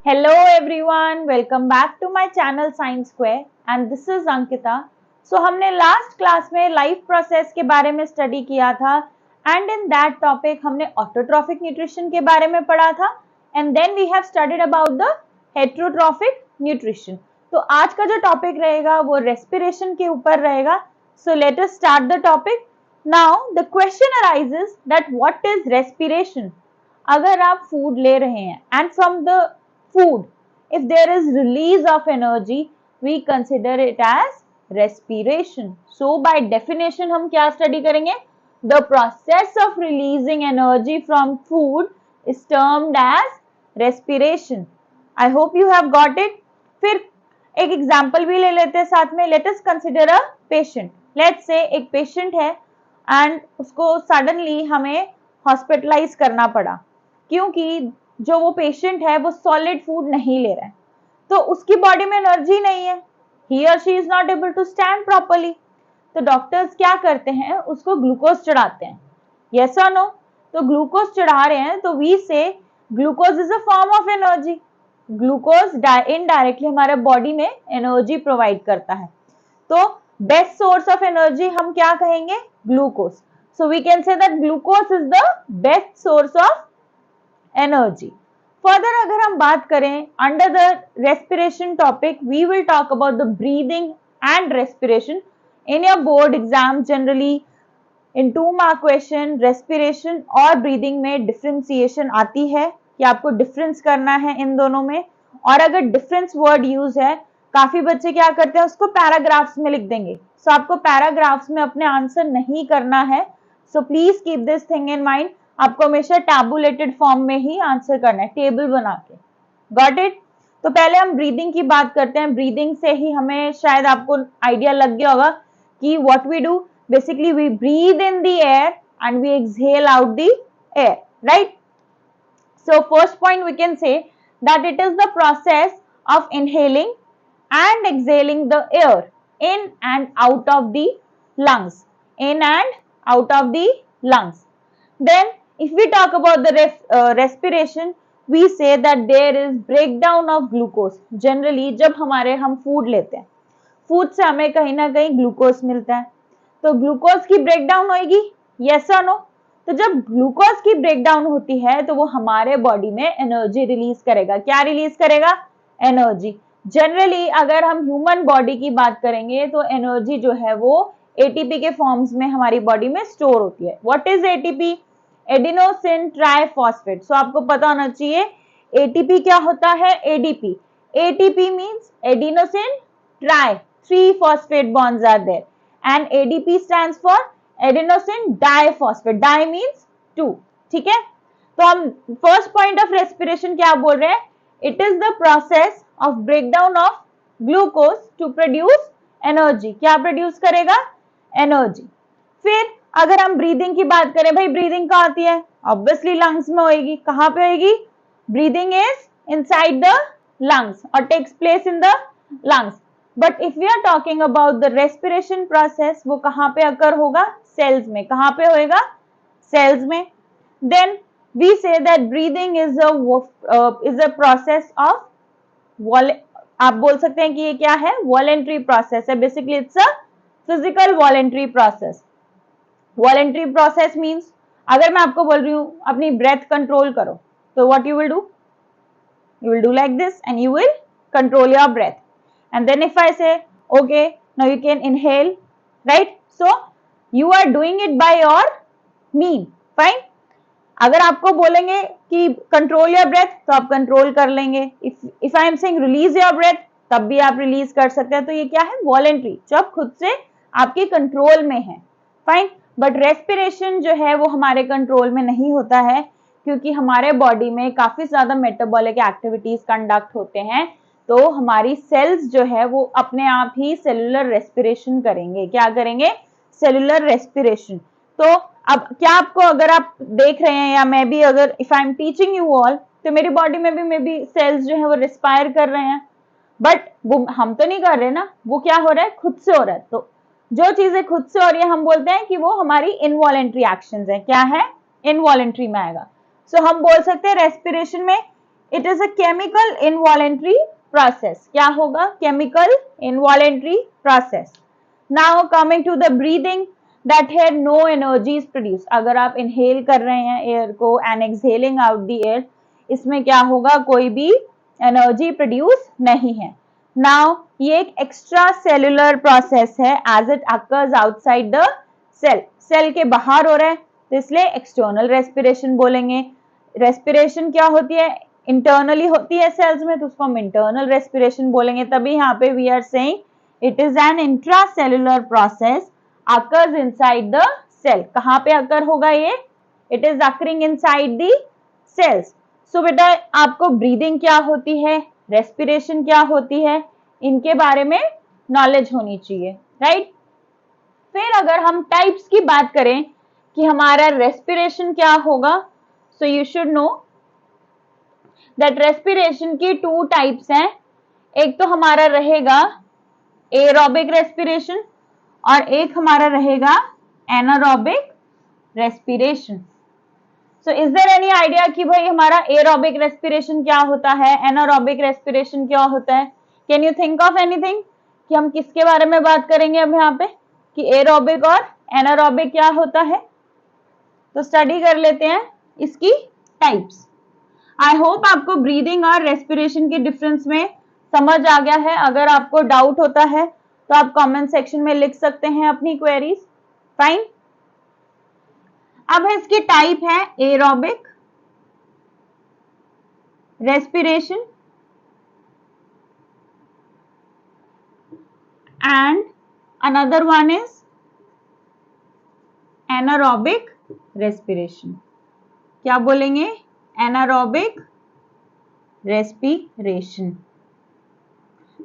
Hello everyone, welcome back to my channel Science Square and this is Ankita. So हमने last class में life process के बारे में study किया था एंड इन दैट टॉपिक हमने ऑटोट्रॉफिक न्यूट्रिशन के बारे में पढ़ा था and then we have studied about the heterotrophic nutrition. तो आज का जो टॉपिक रहेगा वो रेस्पिरेशन के ऊपर रहेगा. So let us start the topic. Now the question arises that what is respiration. अगर आप फूड ले रहे हैं and from the food, if there is release of energy, we consider it as respiration. So by definition हम क्या study करेंगे? The process of releasing energy from food is termed as respiration. I hope you have got it. फिर एक example भी ले लेते हैं साथ में. Let us consider a patient. Let's say एक patient है and उसको suddenly हमें hospitalize करना पड़ा क्योंकि जो वो पेशेंट है वो सॉलिड फूड नहीं ले रहा है, तो उसकी बॉडी में एनर्जी नहीं है. ही और she is not able to stand properly. तो डॉक्टर्स क्या करते हैं, उसको ग्लूकोज चढ़ाते हैं. यस और नो? तो ग्लूकोज चढ़ा रहे हैं तो वी से glucose is a form of energy. Glucose indirectly हमारे बॉडी में एनर्जी प्रोवाइड करता है. तो बेस्ट सोर्स ऑफ एनर्जी हम क्या कहेंगे? Glucose. So we can say that glucose is the best source of energy. Further अगर हम बात करें under the respiration topic, we will talk about the breathing and respiration. In your board exam generally in 2 mark question respiration और breathing में differentiation आती है कि आपको डिफरेंस करना है इन दोनों में. और अगर डिफरेंस वर्ड यूज है, काफी बच्चे क्या करते हैं उसको पैराग्राफ्स में लिख देंगे. सो आपको पैराग्राफ्स में अपने आंसर नहीं करना है. So please keep this thing in mind. आपको हमेशा टैबुलेटेड फॉर्म में ही आंसर करना है, टेबल बना के. Got it? तो पहले हम ब्रीदिंग की बात करते हैं. ब्रीदिंग से ही हमें शायद आपको आइडिया लग गया होगा कि what we do. Basically we breathe in the air and we exhale out the air, right? So first point we can say that it is the process of inhaling and exhaling the air in and out of the lungs. In and out of the lungs. Then if we talk about the respiration, we say that there is breakdown of glucose. Generally जब हम food लेते हैं, food से हमें कहीं ना कहीं glucose मिलता है, तो ग्लूकोज की ब्रेकडाउन होगी. यस और नो? तो जब ग्लूकोज की ब्रेकडाउन होती है तो वो हमारे बॉडी में एनर्जी रिलीज करेगा. क्या रिलीज करेगा? एनर्जी. जनरली अगर हम ह्यूमन बॉडी की बात करेंगे तो एनर्जी जो है वो एटीपी के फॉर्म्स में हमारी बॉडी में स्टोर होती है. What is ATP? Adenosine triphosphate. So आपको पता होना चाहिए एटीपी क्या होता है. ADP. ATP means adenosine tri, 3 phosphate bonds are there, and ADP stands for adenosine diphosphate. Di means 2. ठीक है? तो हम फर्स्ट पॉइंट ऑफ रेस्पिरेशन क्या बोल रहे हैं? It is the process of breakdown of glucose to produce energy. क्या produce करेगा? एनर्जी. फिर अगर हम ब्रीदिंग की बात करें, भाई ब्रीदिंग कहाँ आती है? ऑब्वियसली लंग्स में होगी. कहाँ पे होगी? Breathing is inside the lungs और takes place in the lungs. But if we are talking about the respiration process, वो कहाँ पे अकर होगा? सेल्स में. कहाँ पे होएगा? सेल्स में. Then we say that breathing is a process of, आप बोल सकते हैं कि ये क्या है? वॉलेंट्री प्रोसेस है. Basically it's a physical voluntary process. Voluntary process means अगर मैं आपको बोल रही हूं अपनी ब्रेथ कंट्रोल करो, तो what you will do? You will do like this and you will control your breath. And then if I say okay now you can inhale, right? So you are doing it by your mean. Fine. अगर आपको बोलेंगे कि control your breath तो आप control कर लेंगे. If I am saying release your breath तब भी आप रिलीज कर सकते हैं. तो ये क्या है? वॉलेंट्री, जब खुद से आपके कंट्रोल में है. फाइन. बट रेस्पिरेशन जो है वो हमारे कंट्रोल में नहीं होता है क्योंकि हमारे बॉडी में काफी ज्यादा मेटाबॉलिक एक्टिविटीज कंडक्ट होते हैं. तो हमारी सेल्स जो है वो अपने आप ही सेलुलर रेस्पिरेशन करेंगे. क्या करेंगे? Cellular respiration. तो अब क्या आपको, अगर आप देख रहे हैं या मैं भी, अगर if I am teaching you all, तो मेरी बॉडी में भी मे बी सेल्स जो है वो रेस्पायर कर रहे हैं, बट वो हम तो नहीं कर रहे ना. वो क्या हो रहा है? खुद से हो रहा है. तो जो चीजें खुद से हो रही है हम बोलते हैं कि वो हमारी इनवॉलेंट्री एक्शंस है. क्या है? इनवॉलेंट्री में आएगा. सो हम बोल सकते हैं रेस्पिरेशन में it is a chemical involuntary process. क्या होगा? Chemical involuntary process. Now coming to the breathing, that है नो एनर्जी इज प्रोड्यूस। अगर आप इनहेल कर रहे हैं एयर को and exhaling out the air, इसमें क्या होगा? कोई भी एनर्जी प्रोड्यूस नहीं है। नाउ ये एक एक्स्ट्रा सेलुलर प्रोसेस है as it occurs outside the cell. Cell के बाहर हो रहा है तो इसलिए एक्सटर्नल रेस्पिरेशन बोलेंगे। रेस्पिरेशन क्या होती है? इंटरनली होती है सेल्स में, तो उसको हम इंटरनल रेस्पिरेशन बोलेंगे। तभी यहाँ पे we are saying it is an intracellular process occurs inside the cell. कहाँ पे अकर होगा ये? It is occurring inside the cells. So बेटा आपको ब्रीदिंग क्या होती है, रेस्पिरेशन क्या होती है, इनके बारे में नॉलेज होनी चाहिए, राइट। फिर अगर हम टाइप्स की बात करें कि हमारा रेस्पिरेशन क्या होगा, so you should know that respiration की 2 टाइप्स हैं। एक तो हमारा रहेगा एरोबिक रेस्पिरेशन और एक हमारा रहेगा anaerobic respiration. So is there any idea कि भाई हमारा एरोबिक रेस्पिरेशन क्या होता है, एनारोबिक रेस्पिरेशन क्या होता है? Can you think of anything कि हम किसके बारे में बात करेंगे अब यहाँ पे, कि एरोबिक और एनारोबिक क्या होता है? तो स्टडी कर लेते हैं इसकी टाइप्स। आई होप आपको ब्रीदिंग और रेस्पिरेशन के डिफरेंस में समझ आ गया है। अगर आपको डाउट होता है तो आप कमेंट सेक्शन में लिख सकते हैं अपनी क्वेरीज। फाइन। अब इसकी टाइप है aerobic respiration and another one is anaerobic respiration. क्या बोलेंगे? Anaerobic respiration.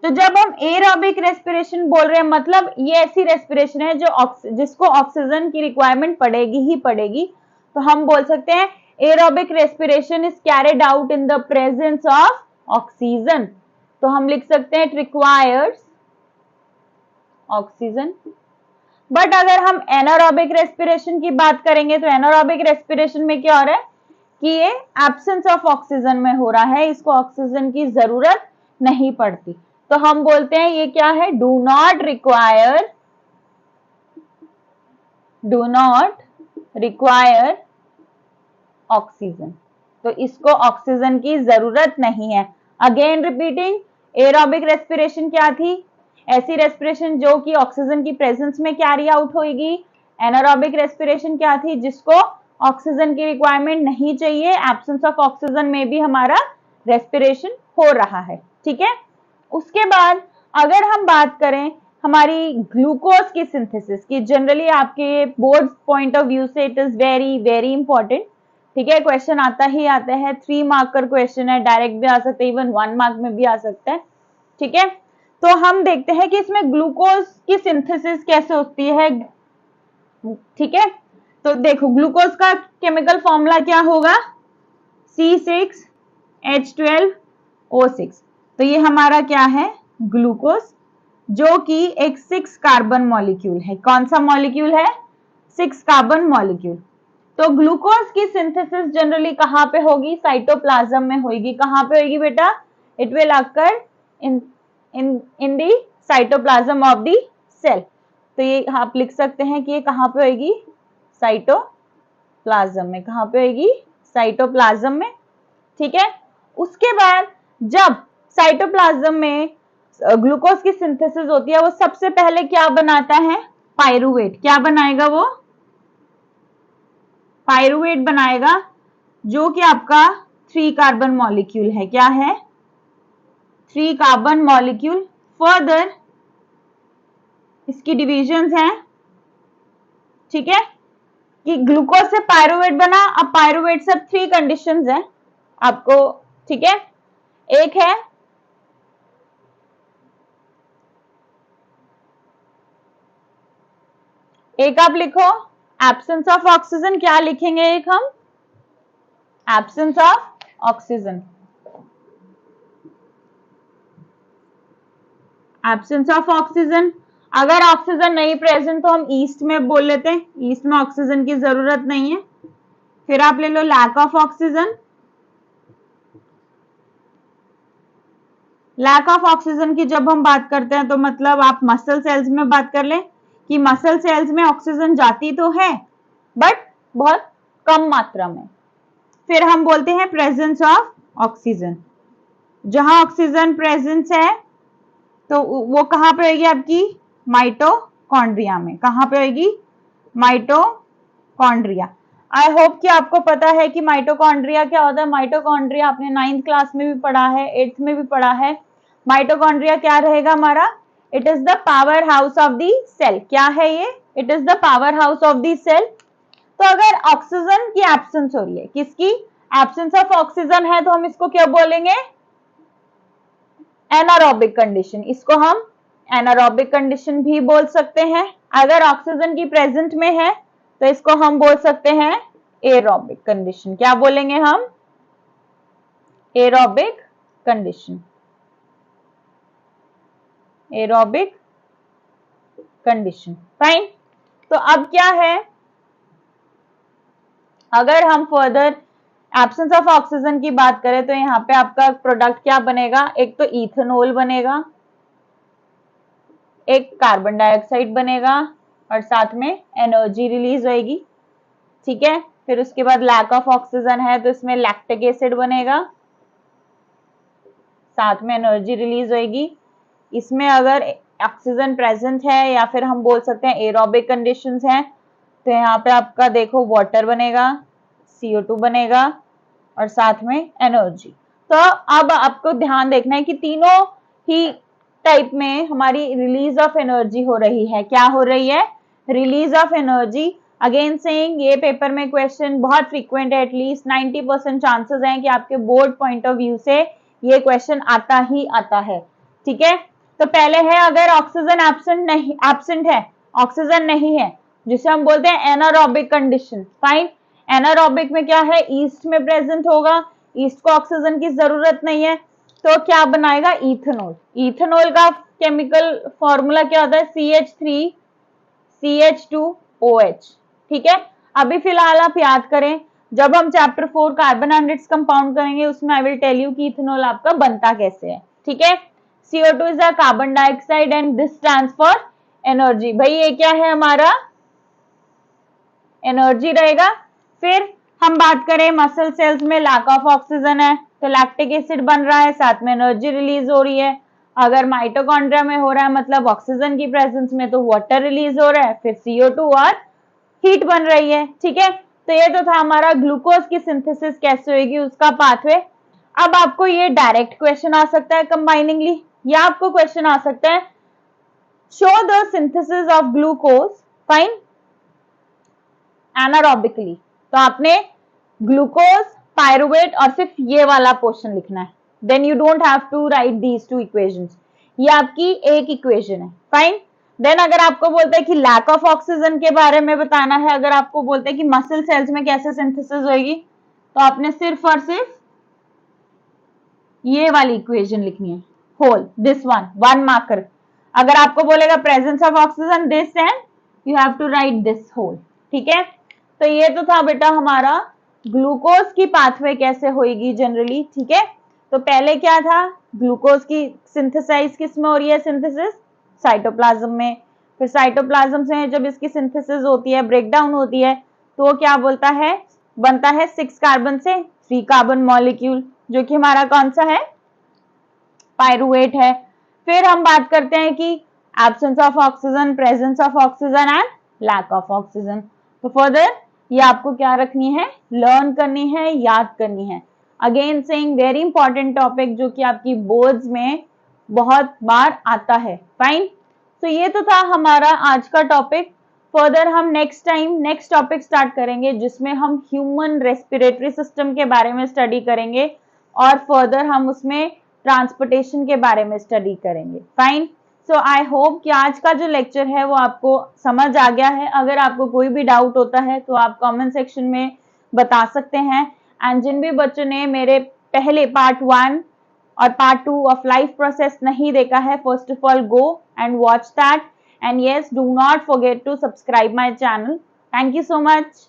तो जब हम एरोबिक रेस्पिरेशन बोल रहे हैं, मतलब ये ऐसी रेस्पिरेशन है जो जिसको ऑक्सीजन की रिक्वायरमेंट पड़ेगी ही पड़ेगी, तो हम बोल सकते हैं aerobic respiration is carried out in the presence of oxygen. तो हम लिख सकते हैं इट रिक्वायर्स ऑक्सीजन। बट अगर हम एनारोबिक रेस्पिरेशन की बात करेंगे तो एनारोबिक रेस्पिरेशन में क्या हो रहा है कि ये एब्सेंस ऑफ ऑक्सीजन में हो रहा है, इसको ऑक्सीजन की जरूरत नहीं पड़ती। तो हम बोलते हैं ये क्या है? Do not require oxygen. तो इसको ऑक्सीजन की जरूरत नहीं है। अगेन रिपीटिंग, एरोबिक रेस्पिरेशन क्या थी? ऐसी रेस्पिरेशन जो कि ऑक्सीजन की प्रेजेंस में कैरी आउट होगी। एनारोबिक रेस्पिरेशन क्या थी? जिसको ऑक्सीजन की रिक्वायरमेंट नहीं चाहिए, एब्सेंस ऑफ ऑक्सीजन में भी हमारा रेस्पिरेशन हो रहा है। ठीक है। उसके बाद अगर हम बात करें हमारी ग्लूकोज की सिंथेसिस की, जनरली आपके बोर्ड पॉइंट ऑफ व्यू से it is very very important. ठीक है, क्वेश्चन आता ही आता है, 3 मार्क का क्वेश्चन है, डायरेक्ट भी आ सकता है, इवन 1 मार्क में भी आ सकता है। ठीक है, तो हम देखते हैं कि इसमें ग्लूकोज की सिंथेसिस कैसे होती है। ठीक है, तो देखो ग्लूकोज का केमिकल फॉर्मूला क्या होगा? C6H12O6। तो ये हमारा क्या है? ग्लूकोज, जो कि एक 6 कार्बन मॉलिक्यूल है। कौन सा मॉलिक्यूल है? 6 कार्बन मॉलिक्यूल। तो ग्लूकोज की सिंथेसिस जनरली कहां पे होगी? साइटोप्लाज्म में होगी। कहां पे होगी बेटा? It will occur in the cytoplasm of the cell. तो ये आप लिख सकते हैं कि ये कहां पे होगी? साइटोप्लाज्म में। कहां पे होगी? साइटोप्लाज्म में। ठीक है, उसके बाद जब साइटोप्लाज्म में ग्लूकोज की सिंथेसिस होती है, वो सबसे पहले क्या बनाता है? पायरुवेट। क्या बनाएगा वो? पायरुवेट बनाएगा, जो कि आपका 3 कार्बन मॉलिक्यूल है। क्या है? 3 कार्बन मॉलिक्यूल। फर्दर इसकी डिविजन्स हैं। ठीक है, कि ग्लूकोज से पायरुवेट बना। अब पायरुवेट से 3 कंडीशंस हैं आपको। ठीक है, एक है एक आप लिखो एब्सेंस ऑफ ऑक्सीजन। क्या लिखेंगे एक हम? Absence of oxygen. Absence of oxygen. अगर ऑक्सीजन नहीं प्रेजेंट तो हम ईस्ट में बोल लेते हैं, ईस्ट में ऑक्सीजन की जरूरत नहीं है। फिर आप ले लो lack of oxygen. Lack of oxygen की जब हम बात करते हैं तो मतलब आप मसल सेल्स में बात कर लें कि मसल सेल्स में ऑक्सीजन जाती तो है बट बहुत कम मात्रा में। फिर हम बोलते हैं प्रेजेंस ऑफ ऑक्सीजन, जहां ऑक्सीजन प्रेजेंस है तो वो कहां पे होगी आपकी माइटोकॉन्ड्रिया में। कहां पे होगी? माइटोकॉन्ड्रिया। आई होप कि आपको पता है कि माइटोकॉन्ड्रिया क्या होता है। माइटोकॉन्ड्रिया आपने 9th क्लास में भी पढ़ा है, 8th में भी पढ़ा है। माइटोकॉन्ड्रिया क्या रहेगा हमारा? It is the power house of the cell. क्या है ये? It is the power house of the cell. तो अगर ऑक्सीजन की एब्सेंस हो रही है, किसकी? एब्सेंस ऑफ ऑक्सीजन है, तो हम इसको क्या बोलेंगे? Anaerobic condition. इसको हम एनारोबिक कंडीशन भी बोल सकते हैं। अगर ऑक्सीजन की प्रेजेंट में है तो इसको हम बोल सकते हैं एरोबिक कंडीशन। क्या बोलेंगे हम? Aerobic condition. Aerobic condition. Fine. तो अब क्या है, अगर हम फर्दर एब्सेंस ऑफ ऑक्सीजन की बात करें तो यहाँ पे आपका प्रोडक्ट क्या बनेगा? एक तो इथेनॉल बनेगा, एक कार्बन डाइऑक्साइड बनेगा और साथ में एनर्जी रिलीज होएगी। ठीक है। फिर उसके बाद लैक ऑफ ऑक्सीजन है तो इसमें लैक्टिक एसिड बनेगा, साथ में एनर्जी रिलीज होएगी। इसमें अगर ऑक्सीजन प्रेजेंट है या फिर हम बोल सकते हैं एरोबिक कंडीशंस हैं तो यहाँ पे आपका देखो वाटर बनेगा, CO2 बनेगा और साथ में एनर्जी। तो अब आपको ध्यान देखना है कि तीनों ही टाइप में हमारी रिलीज ऑफ एनर्जी हो रही है। क्या हो रही है? Release of energy. Again saying ये पेपर में क्वेश्चन बहुत फ्रीक्वेंट है, एटलीस्ट 90% चांसेस हैं कि आपके बोर्ड पॉइंट ऑफ व्यू से ये क्वेश्चन आता ही आता है। ठीक है। तो पहले है अगर ऑक्सीजन एब्सेंट है, ऑक्सीजन नहीं है, जिसे हम बोलते हैं एनारोबिक कंडीशन। फाइन। एनारोबिक में क्या है? ईस्ट में प्रेजेंट होगा, ईस्ट को ऑक्सीजन की जरूरत नहीं है तो क्या बनाएगा? इथेनॉल। इथेनॉल का केमिकल फॉर्मूला क्या होता है? CH3CH2OH। ठीक है। अभी फिलहाल आप याद करें, जब हम chapter 4 carbon and its compound करेंगे उसमें आई विल टेल यू कि इथेनॉल आपका बनता कैसे है। ठीक है। CO2 is a carbon dioxide and this stands for energy. भाई ये क्या है हमारा? एनर्जी रहेगा। फिर हम बात करें मसल सेल्स में लैक ऑफ ऑक्सीजन है तो लैक्टिक एसिड बन रहा है, साथ में एनर्जी रिलीज हो रही है। अगर माइटोकॉन्ड्रिया में हो रहा है मतलब ऑक्सीजन की प्रेजेंस में तो वाटर रिलीज हो रहा है, फिर CO2 और हीट बन रही है। ठीक है। तो ये तो था हमारा ग्लूकोज की सिंथेसिस कैसे होगी उसका पाथवे। अब आपको ये डायरेक्ट क्वेश्चन आ सकता है कंबाइनिंगली, या आपको क्वेश्चन आ सकता है show the synthesis of glucose fine anaerobically. तो आपने ग्लूकोज, पायरुवेट और सिर्फ ये वाला पोर्शन लिखना है। Then you don't have to write these two equations. ये आपकी एक इक्वेशन है। फाइन। देन अगर आपको बोलते हैं कि लैक ऑफ ऑक्सीजन के बारे में बताना है, अगर आपको बोलते हैं कि मसल सेल्स में कैसे सिंथेसिस होगी तो आपने सिर्फ और सिर्फ ये वाली इक्वेशन लिखनी है, होल दिस वन मार्कर। अगर आपको बोलेगा presence of oxygen this and you have to write this whole. ठीक है। तो ये तो था बेटा हमारा ग्लूकोज की पाथवे कैसे होगी जनरली। ठीक है। तो पहले क्या था? ग्लूकोज की सिंथेसाइज किस में हो रही है? सिंथेसिस साइटोप्लाज्म में। फिर साइटोप्लाज्म से जब इसकी सिंथेसिस होती है, ब्रेकडाउन होती है, तो क्या बोलता है? बनता है 6 कार्बन से 3 कार्बन मॉलिक्यूल, जो कि हमारा कौन सा है? पायरुवेट है। फिर हम बात करते हैं कि absence of oxygen, presence of oxygen and lack of oxygen. तो फर्दर ये आपको क्या रखनी है? लर्न करनी है, याद करनी है। Again saying very important topic जो कि आपकी बोर्ड्स में बहुत बार आता है। फाइन। तो ये तो था हमारा आज का टॉपिक। फर्दर हम next time next topic start करेंगे जिसमें हम ह्यूमन रेस्पिरेटरी सिस्टम के बारे में स्टडी करेंगे और फर्दर हम उसमें ट्रांसपोर्टेशन के बारे में स्टडी करेंगे। फाइन। सो आई होप कि आज का जो लेक्चर है वो आपको समझ आ गया है। अगर आपको कोई भी डाउट होता है तो आप कमेंट सेक्शन में बता सकते हैं। एंड जिन भी बच्चों ने मेरे पहले पार्ट 1 और पार्ट 2 ऑफ लाइफ प्रोसेस नहीं देखा है, first of all go and watch that and yes do not forget to subscribe my channel. Thank you so much.